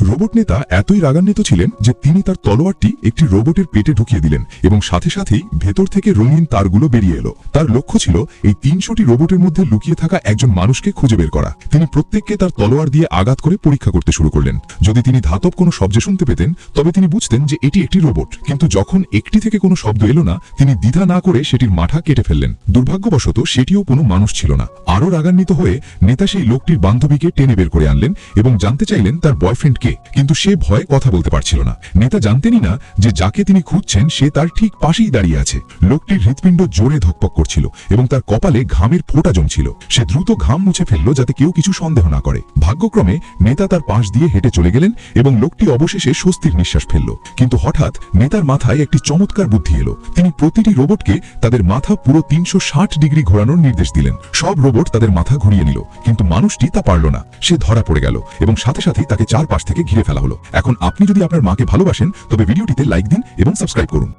Robot নেতা এতই রাগান্বিত ছিলেন যে তিনি তার তলোয়ারটি একটি রোবটের পেটে ঢুকিয়ে দিলেন এবং সাথে সাথেই ভেতর থেকে রঙিন তারগুলো বেরিয়ে এলো। তার লক্ষ্য ছিল এই ৩০০টি রোবটের মধ্যে লুকিয়ে থাকা একজন মানুষকে খুঁজে বের করা। তিনি প্রত্যেককে তার তলোয়ার দিয়ে আঘাত করে পরীক্ষা করতে শুরু করলেন। যদি তিনি ধাতব কোনো শব্দ শুনতে পেতেন তবে তিনি বুঝতেন যে এটি একটি রোবট, কিন্তু যখন একটি থেকে কোনো শব্দ এলো না তিনি দ্বিধা না করে সেটির মাথা কেটে ফেললেন। দুর্ভাগ্যবশত সেটিও কোনো মানুষ ছিল না। আরও রাগান্বিত হয়ে নেতা সেই লোকটির বান্ধবীকে টেনে বের করে আনলেন এবং জানতে চাইলেন তার বয়ফ্রেন্ড কে, কিন্তু সে ভয়ে কথা বলতে পারছিল না। নেতা জানতেনই না যে যাকে তিনি খুঁজছেন সে তার ঠিক পাশেই দাঁড়িয়ে আছে। লোকটির হৃৎপিণ্ড জোরে ধকপক করছিল এবং তার কপালে ঘামের ফোঁটা জমছিল। সে দ্রুত ঘাম মুছে ফেলল যাতে কেউ কিছু সন্দেহ না করে। ভাগ্যক্রমে নেতা তার পাশ দিয়ে হেঁটে চলে গেলেন এবং লোকটি অবশেষে স্বস্তির নিঃশ্বাস ফেলল। কিন্তু হঠাৎ নেতার মাথায় একটি চমৎকার বুদ্ধি এলো। তিনি প্রতিটি রোবটকে তাদের মাথা পুরো ৩৬০ ডিগ্রি ঘোরানোর নির্দেশ দিলেন। সব রোবট তাদের মাথা ঘুরিয়ে নিল, কিন্তু মানুষটি তা পারল না। সে ধরা পড়ে গেল এবং সাথে সাথেই তাকে চারপাশ থেকে ঘিরে ফেলা হলো। এখন আপনি যদি আপনার মাকে ভালোবাসেন তবে ভিডিওটিতে লাইক দিন এবং সাবস্ক্রাইব করুন।